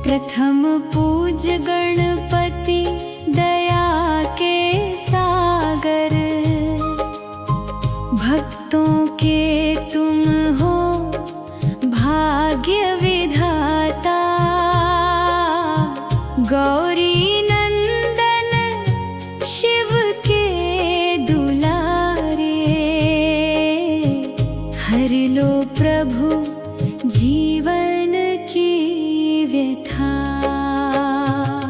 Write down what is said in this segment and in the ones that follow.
प्रथम पूज गणपति दया के सागर, भक्तों के तुम हो भाग्य विधाता। गौरी नंदन शिव के दुलारे, हर लो प्रभु जीवन की व्यथा।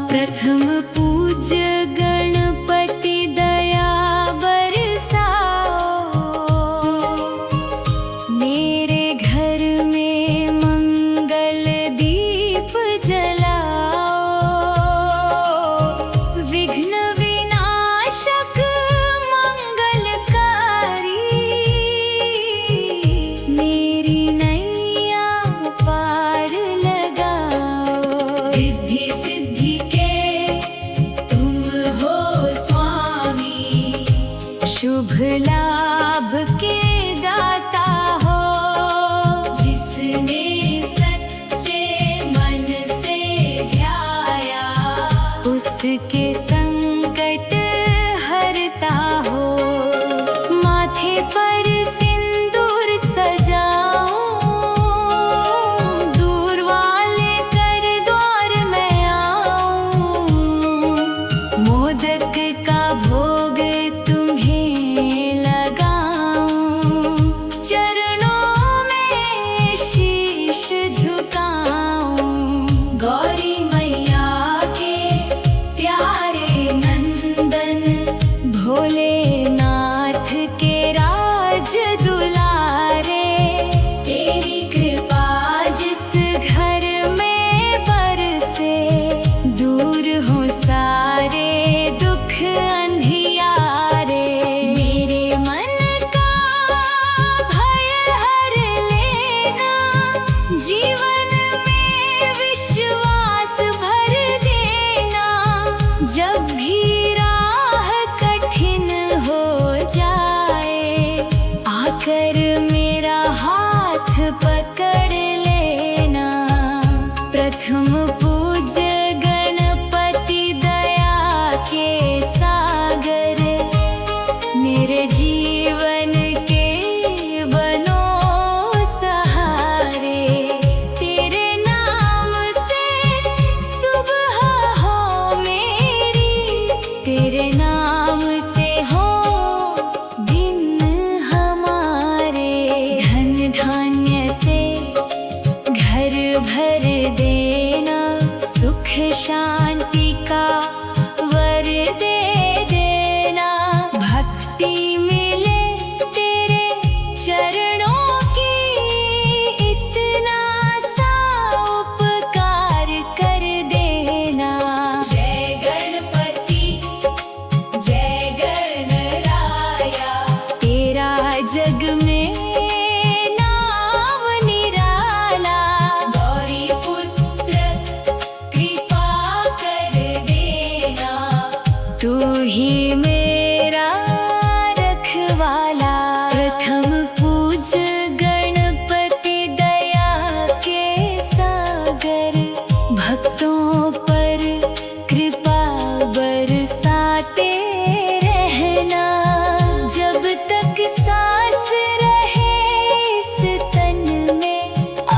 प्रथम पूज गणपति दया बरसाओ, मेरे घर में मंगल दीप जलाओ। विघ्न विनाशक मंगलकारी, मेरी नैया पार लगाओ। रिद्धि सिद्धि के तुम हो स्वामी, शुभ लाभ के दाता हो। जिसने सच्चे मन से ध्याया, उसके संकट हरता हो। माथे पर सिंदूर सजाऊं, दूर वाले कर द्वार में आऊं। मोदक का भोग तुम्हें लगाऊं, चरणों में शीश झुकाऊं। गौरी मैया के प्यारे नंदन, भोलेनाथ के राज दुलारे। तेरी कृपा जिस घर में बरसे, दूर हो सारे दुख अंधियारे। मेरे मन का भय हर लेना, जीवन में विश्वास भर देना। जब भी राह कठिन हो जाए, आकर मेरा हाथ पकड़ लेना। प्रथम पूज गणपति दया के सागर, मेरे जीवन के बनो सहारे। तेरे नाम से सुबह हो मेरी, तेरे नाम से हो दिन हमारे। धन धान्य से घर भर देना, सुख शांति का वर दे देना। भक्ति मिले तेरे चरणों की, इतना सा उपकार कर देना। जय गणपति जय गणराया, तेरा जग में नाम निराला। गौरी पुत्र कृपा कर देना, तू ही मेरा रखवाला। प्रथम पूज गणपति दया के सागर, भक्तों पर कृपा बरसाते रहना। जब तक सांस रहे इस तन में,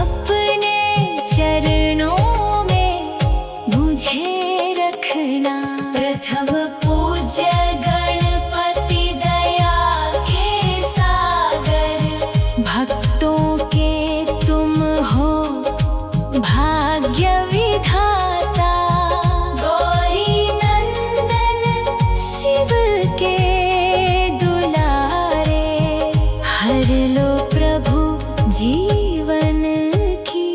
अपने चरणों में मुझे रखना। प्रथम पूज गणपति दया के सागर, भक्तों के तुम हो भाग्य विधाता। गौरी नंदन शिव के दुलारे, हर लो प्रभु जीवन की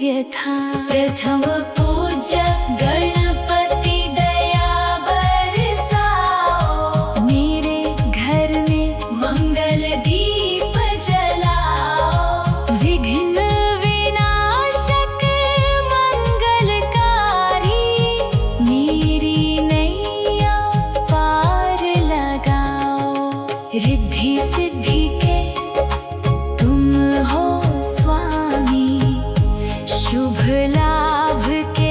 व्यथा। प्रथम पूज गणपति दया बरसाओ, मेरे घर में मंगल दीप जलाओ। विघ्न विनाशक मंगलकारी, मेरी नैया पार लगाओ। रिद्धि सिद्धि के तुम हो स्वामी, शुभ लाभ के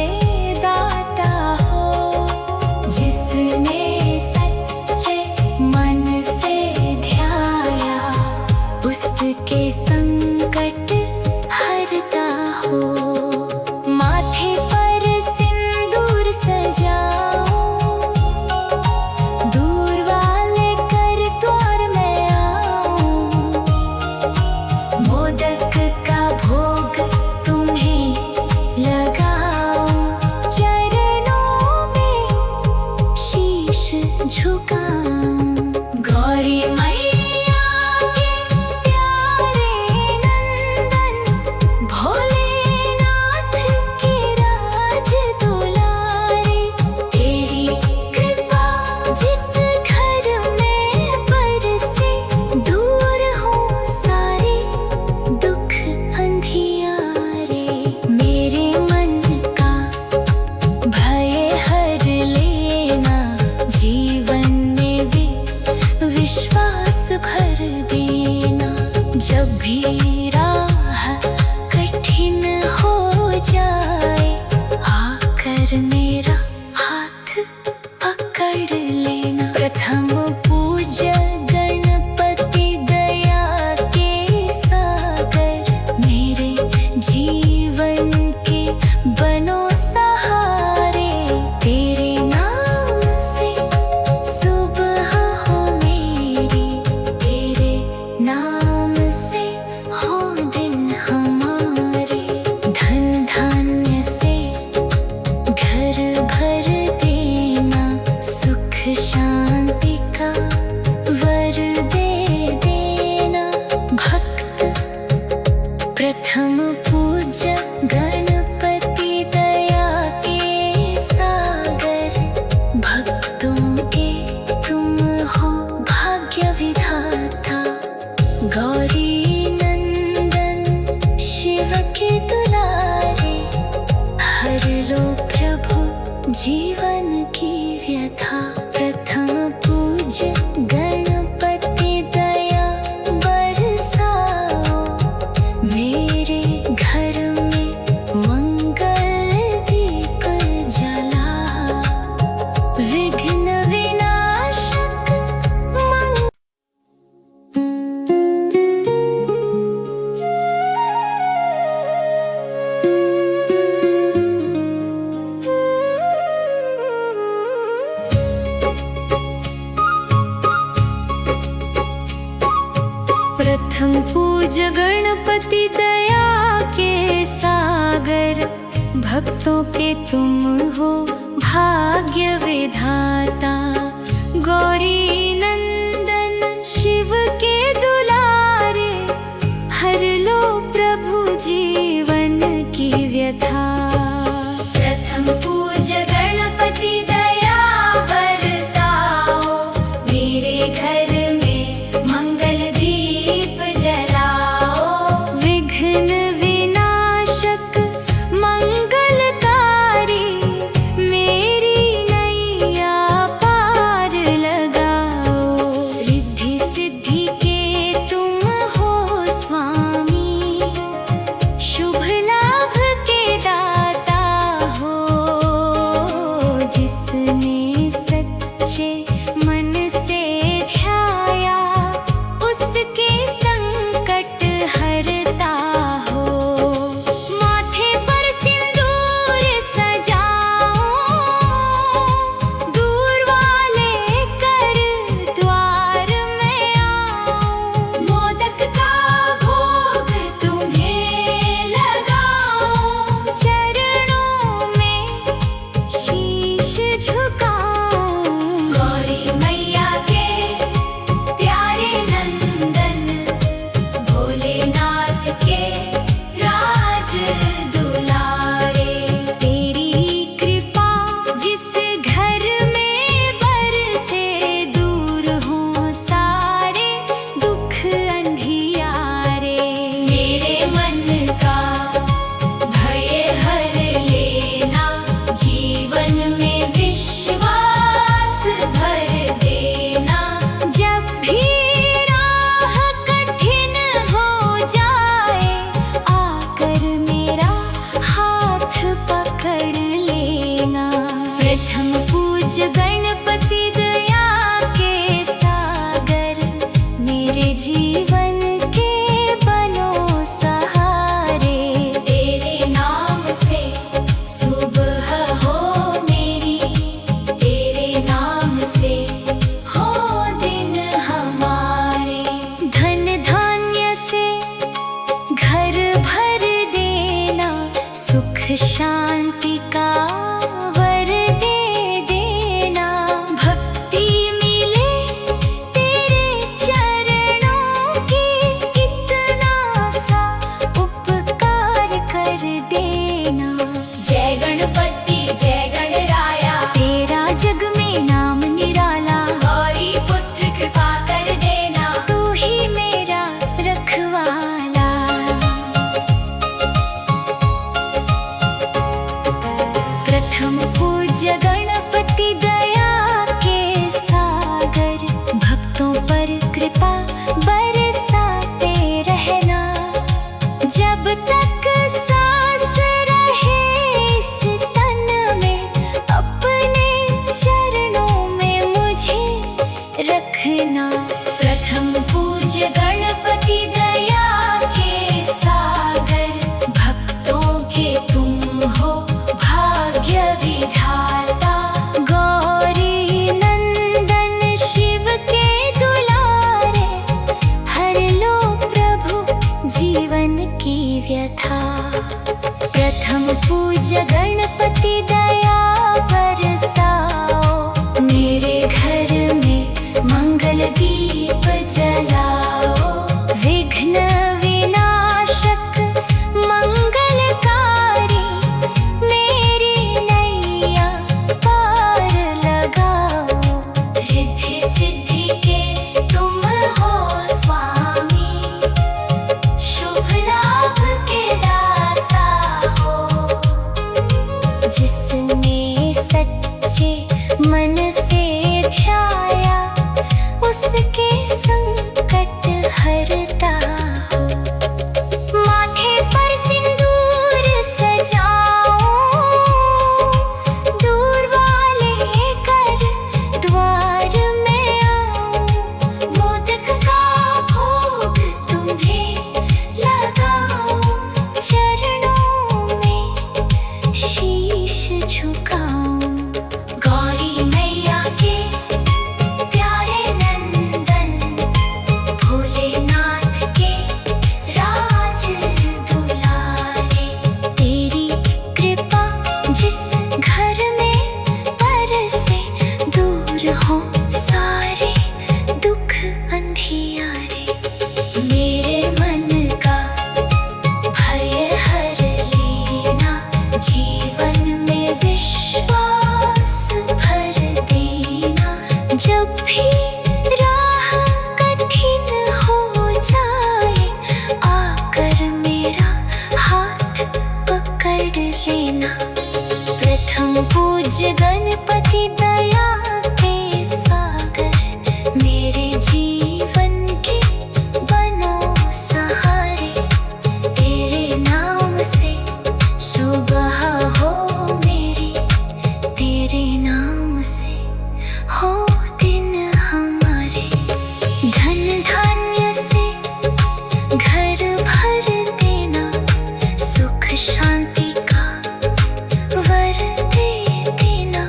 भी राह कठिन हो जाए, आकर मेरा हाथ पकड़ लेना। प्रथम पूज्य गणपति दया के सागर, मेरे जीवन के बनो सहारे। तेरे नाम से सुबह हो मेरी, तेरे नाम से हो दिन हमारे। धन धान्य से घर भर देना, सुख शांति का वर दे देना। भक्त प्रथम पूज्य गणपति दया के सागर, भक्तों के तुम हो भाग्य विधाता। गौरी नंदन शिव के दुलारे, हर लो प्रभु जीवन की व्यथा। प्रथम पूज्य गणपति दया बरसाओ, मेरे घर में मंगल दीप जलाओ। विघ्न विनाशक मंगल। प्रथम पूज्य गणपति दया के सागर, भक्तों के तुम हो भाग्य विधाता। गौरी नंदन शिव के दुलारे, हर लो प्रभु जीवन की व्यथा। प्रथम पूज्य गणपति दया बरसाओ, मेरे घर में मंगल दीप जलाओ। विघ्न विनाशक मंगलकारी, मेरी नैया पार लगाओ। रिद्धि सिद्धि के तुम हो स्वामी, शुभ लाभ के दाता हो। जिसने सच्चे मन से ध्याया, उसके संकट हरता हो। माथे पर सिंदूर सजाओ, दूर वाले कर द्वार में आओ। मोदक का भोग तुम्हें लगाओ, चरणों में शीश झुकाओ। गौरी मैया के प्यारे नंदन, भोलेनाथ के राज दुलारे। तेरी कृपा जिस घर में बरसे, दूर हों सारे दुख अंधियारे। मेरे मन का भय हर लेना, जीवन में विश्वास भर देना। जब भी राह कठिन हो जाए, आकर मेरा हाथ पकड़ लेना। प्रथम पूज्य गणपति दया के सागर, मेरे जीवन के बनो सहारे। तेरे नाम से सुबह हो मेरी, तेरे नाम से हो दिन हमारे। धन धान्य से घर भर देना, सुख शांति का वर दे देना। भक्ति मिले तेरे चरणों की, इतना सा उपकार कर देना। जय गणपति जय गणराया, तेरा जग में नाम निराला। गौरी पुत्र कृपा कर देना, तू ही मेरा रखवाला। प्रथम पूज्य गणपति दया के सागर, भक्तों पर कृपा बरसाते रहना। प्रथम पूज्य गणपति दया बरसाओ, मेरे घर में मंगल दीप जलाओ। विघ्न विनाशक मंगलकारी, मेरी नैया पार लगाओ। रिद्धि सिद्धि के तुम हो स्वामी, शुभ लाभ के दाता हो। जिसने सच्चे मन से ध्याया, उसके संकट हरता हो। माथे पर सिंदूर सजाओ, दूर वाले कर द्वार में आओ। मोदक का भोग तुम्हें लगाओ, चरणों में शीश झुकाओ। गौरी मैया के प्यारे नंदन, भोलेनाथ के राज दुलारे। तेरी कृपा जिस घर में बरसे, दूर हो सारे दुख अंधियारे। मेरे मन का भय हर लेना, जीवन में विश्वास भर देना। जब भी राह कठिन हो जाए, आकर मेरा हाथ पकड़ लेना। प्रथम पूज्य गणपति दया के सागर, मेरे जीवन के बनो सहारे। तेरे नाम से सुबह हो मेरी, तेरे नाम से हो दिन हमारे। धन धान्य से घर भर देना, सुख शांति का वर दे देना।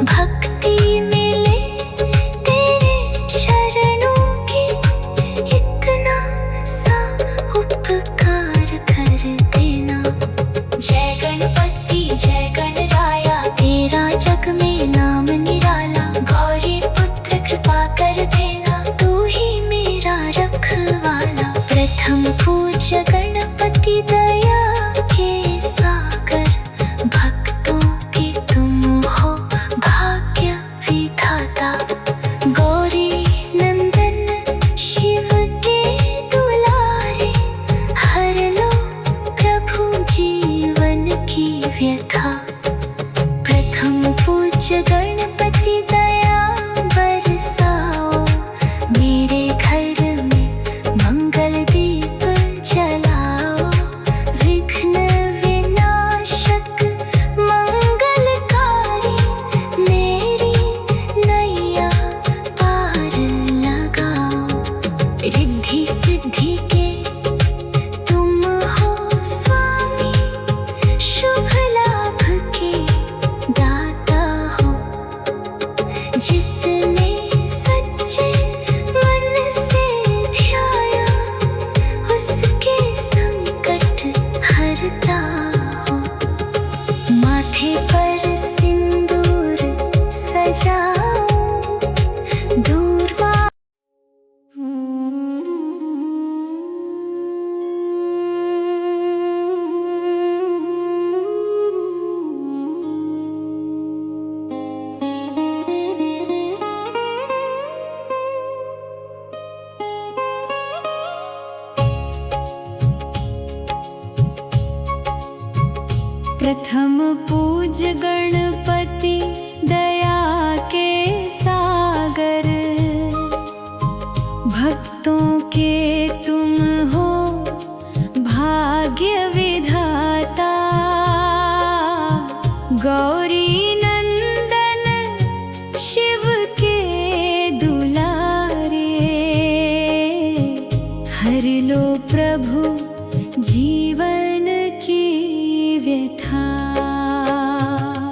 भक्ति मिले तेरे चरणों की, इतना सा उपकार कर देना। जय गणपति जय गणराया, तेरा जग में नाम निराला। गौरी पुत्र कृपा कर देना, तू ही मेरा रखवाला। प्रथम पूज्य गणपति दया के सागर, भक्तों के तुम हो भाग्य विधाता। गौरी नंदन शिव के दुलारे, हर लो प्रभु जीवन की व्यथा। प्रथम पूज्य गणपति दया बरसाओ, मेरे घर में मंगल दीप जलाओ। विघ्न विनाशक मंगलकारी, मेरी नैया पार लगाओ। रिद्धि सिद्धि के तुम हो स्वामी, शुभ लाभ के दाता हो। जिसने सच्चे मन से ध्याया, उसके संकट हरता हो। माथे पर सिंदूर सजाओ, दूर प्रथम पूज्य गणपति दया के सागर, भक्तों के तुम हो भाग्य विधाता। गौरी नंदन शिव के दुलारे, हर लो प्रभु जीवन की व्यथा।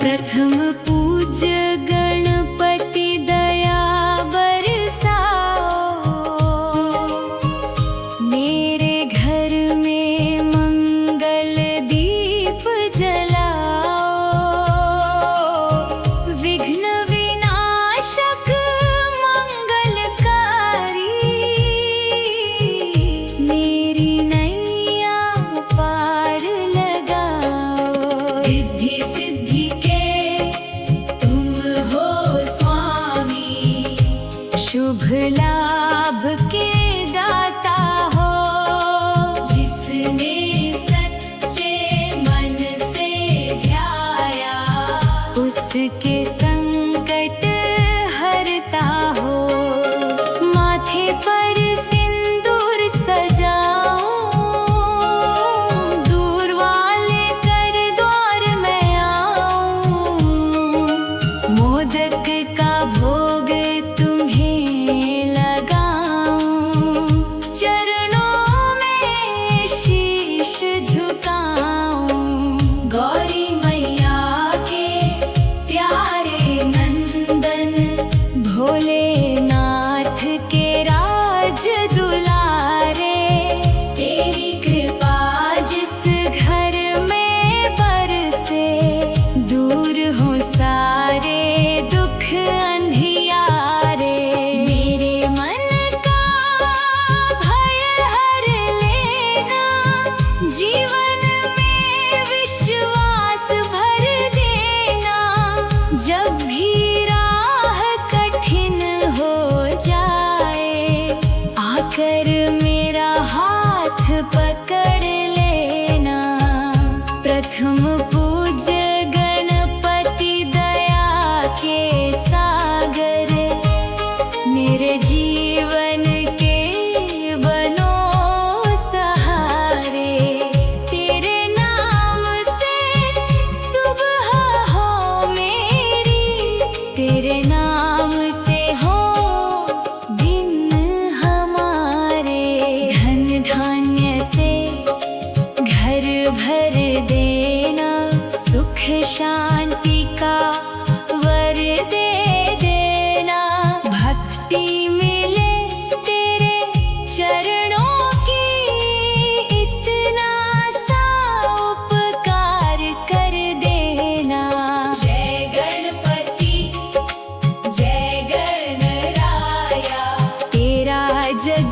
प्रथम पूज्य गणपति दया बरसाओ, मेरे घर में मंगल दीप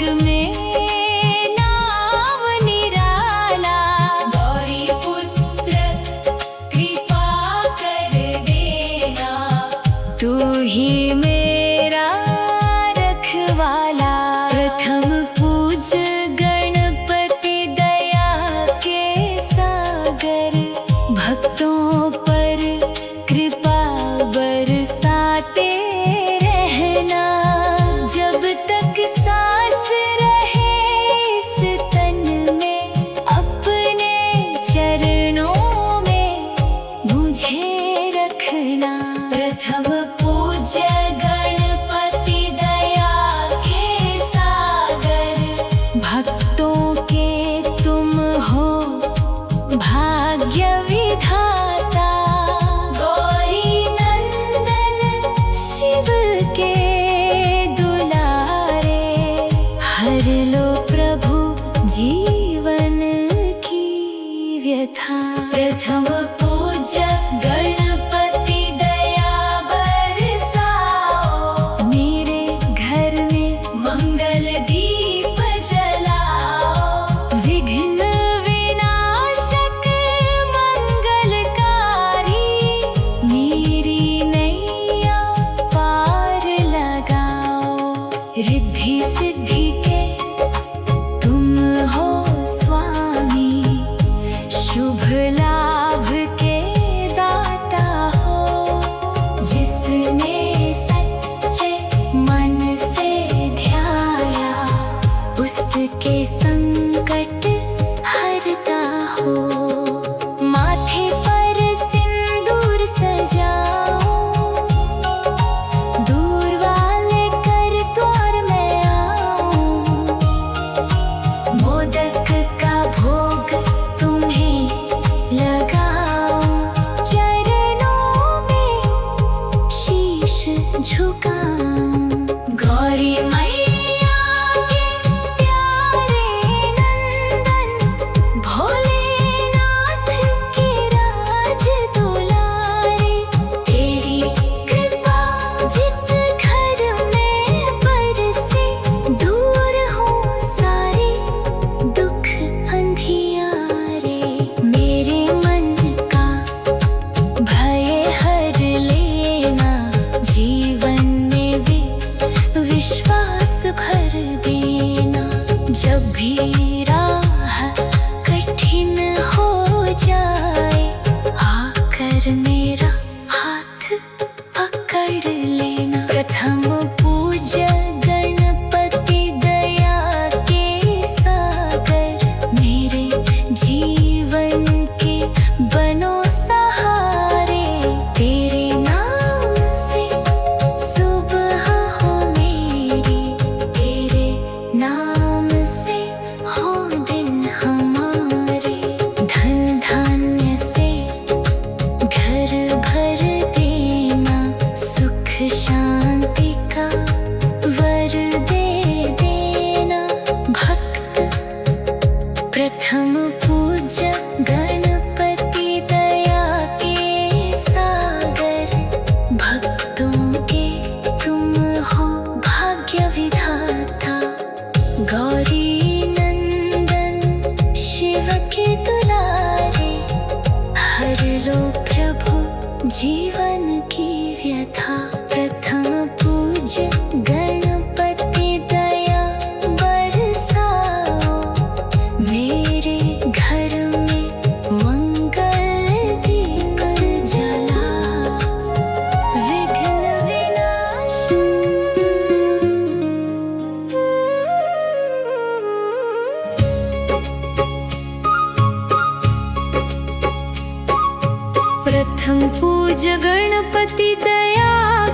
जग में नाम निराला। गौरी पुत्र कृपा कर देना, तू ही मेरा रखवाला। प्रथम पूज गणपति दया के सागर, भक्तों पर कृपा बरसाते रहना। जब तक सांस रहे इस तन में, अपने चरणों में मुझे रखना। प्रथम पूज्य गणपति दया के सागर, भक्तों के तुम हो भाग्य विधाता। गौरी नंदन शिव के दुलारे, हर लो प्रभु जीवन की व्यथा। प्रथम पूज्य गणपति दया बरसाओ, मेरे घर में मंगल दीप जलाओ। विघ्न विनाशक मंगलकारी, मेरी नैया पार लगाओ। रिद्धि सिद्धि के तुम हो स्वामी, शुभ लाभ के दाता हो। जिसने सच्चे मन से ध्याया, उसके संकट हरता हो। माथे पर सिंदूर सजाऊं, दूर वाले कर द्वार में आऊं। मोदक का भोग तुम्हें लगाऊं, चरणों में शीश झुकाऊं। गौरी मैया के प्यारे नंदन, भोलेनाथ के राज दुलारे। तेरी कृपा जिस घर में बरसे, दूर हो सारे दुख अंधियारे। मेरे मन का भय हर लेना, जीवन में विश्वास भर देना। जब भी राह कठिन हो जाए, आकर मेरा हाथ पकड़ लेना। प्रथम पूज्य गणपति दया के सागर, मेरे जीवन के बनो सहारे। तेरे नाम से सुबह हो मेरी, तेरे नाम से हो दिन हमारे। धन धान्य से घर भर देना, सुख शांति का वर दे देना। भक्त प्रथम पूज्य गणपति दया के सागर, भक्तों के तुम हो भाग्य विधाता। गौरी नंदन शिव के दुलारे, हर लो प्रभु जीवन की व्यथा। प्रथम पूज्य गणपति दया बरसाओ, मेरे घर में मंगल दीप जलाओ। विघ्न विनाशक प्रथम पूज्य गणपति दया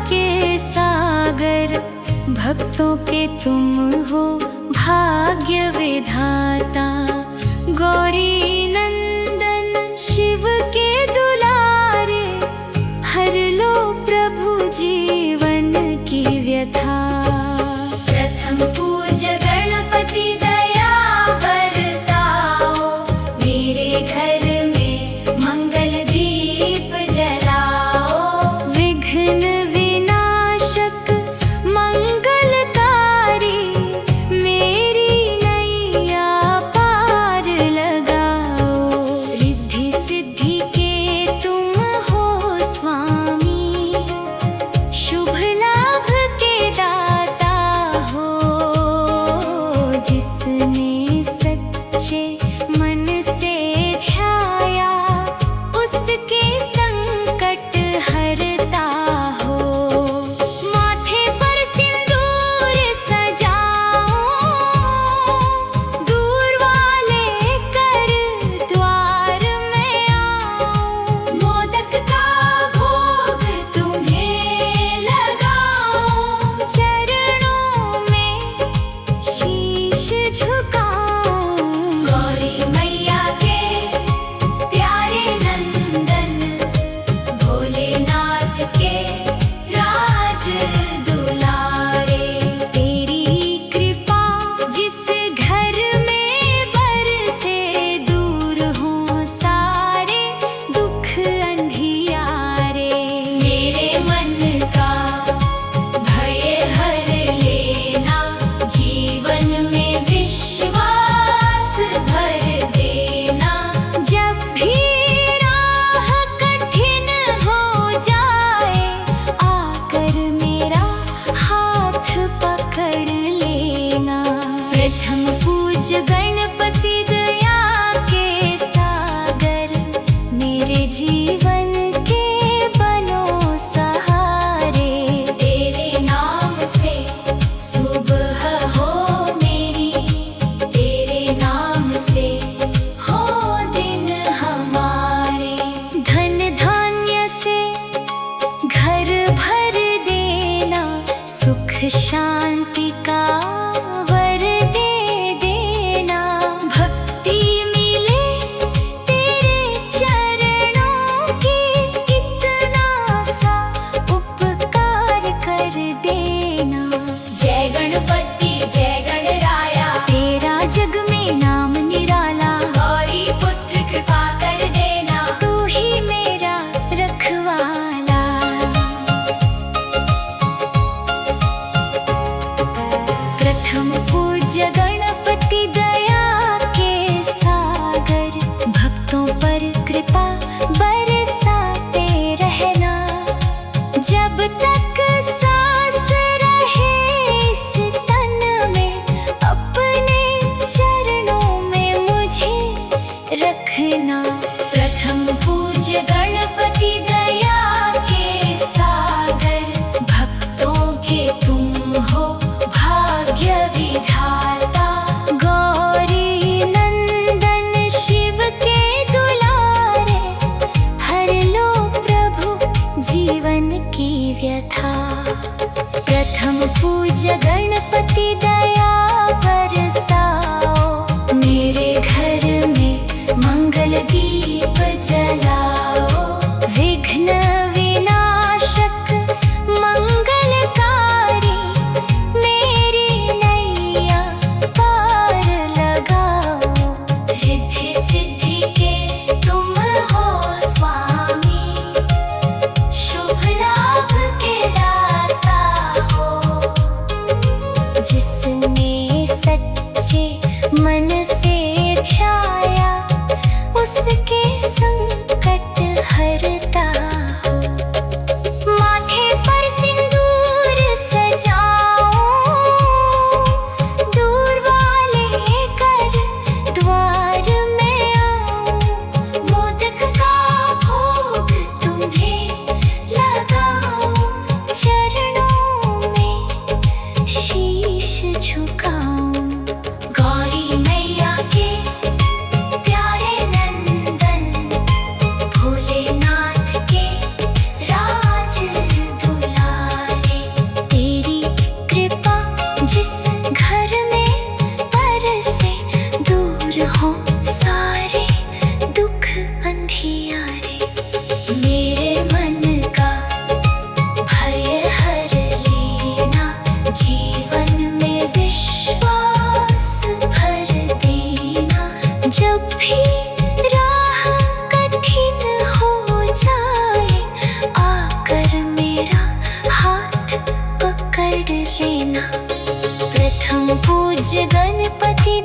के सागर, भक्तों के तुम हो भाग्य विधाता। गौरी नंदन शिव के दुलारे, हर लो प्रभु जीवन की व्यथा। प्रथम पूज्य गणपति दया बरसाओ, मेरे घर में मंगल दीप जलाओ। विघ्न विनाशक मंगलकारी, मेरे जिसने सच्चे मन से ध्याया उसके संकट हरता हो। माथे पर सिंदूर सजाऊं, दूर वाले कर द्वार में आऊं। मोदक का भोग तुम्हें लगाऊं, चरणों में शीश झुकाऊं। गौरी मैया के प्यारे नंदन, भोलेनाथ के राज दुलारे। तेरी कृपा जिस घर में बरसे, दूर हों सारे दुख अंधियारे। मेरे मन का भय हर लेना, जीवन में विश्वास भर देना। जब भी राह कठिन हो जाए, आकर मेरा हाथ पकड़ लेना। प्रथम पूज गणपति दया के सागर, मेरे जीवन के बनो सहारे। तेरे नाम से सुबह हो मेरी, तेरे नाम से हो दिन हमारे। धन धान्य से घर भर देना, सुख शांति का वर दे देना। भक्ति मिले तेरे चरणों की, इतना सा उपकार कर देना। जय गणपति जय गणराया, तेरा जग में नाम निराला। गौरी पुत्र कृपा कर देना, तू ही मेरा रखवाला। प्रथम पूज्य गणपति दया के सागर, भक्तों पर कृपा बरसाते रहना। जब तक सांस रहे इस तन में, अपने चरणों में मुझे रखना। प्रथम पूज्य गणपति दया के सागर, भक्तों के तुम हो भाग्य विधाता। गौरी नंदन शिव के दुलारे, हर लो प्रभु जीवन की व्यथा। प्रथम पूज्य गणपति दया बरसाओ, मेरे घर में मंगल दीप जलाओ। विघ्न विनाशक मंगलकारी, मेरी नैया पार लगाओ। रिद्धि सिद्धि के तुम हो स्वामी, शुभ लाभ के दाता हो। जिसने सच्चे मन से ध्याया उसके संकट हरता हो। माथे पर सिंदूर सजाऊं, दूर वाले कर द्वार में आऊं। मोदक का भोग तुम्हें लगाऊं, चरणों में शीश झुकाऊं। गौरी मैया के प्यारे नंदन, भोलेनाथ के राज दुलारे। तेरी कृपा जिस घर में बरसे, दूर हो सारे दुख अंधियारे। मेरे मन का भय हर लेना, जीवन में विश्वास भर देना। जब भी राह कठिन हो जाए, आकर मेरा हाथ पकड़ लेना। प्रथम पूज्य गणपति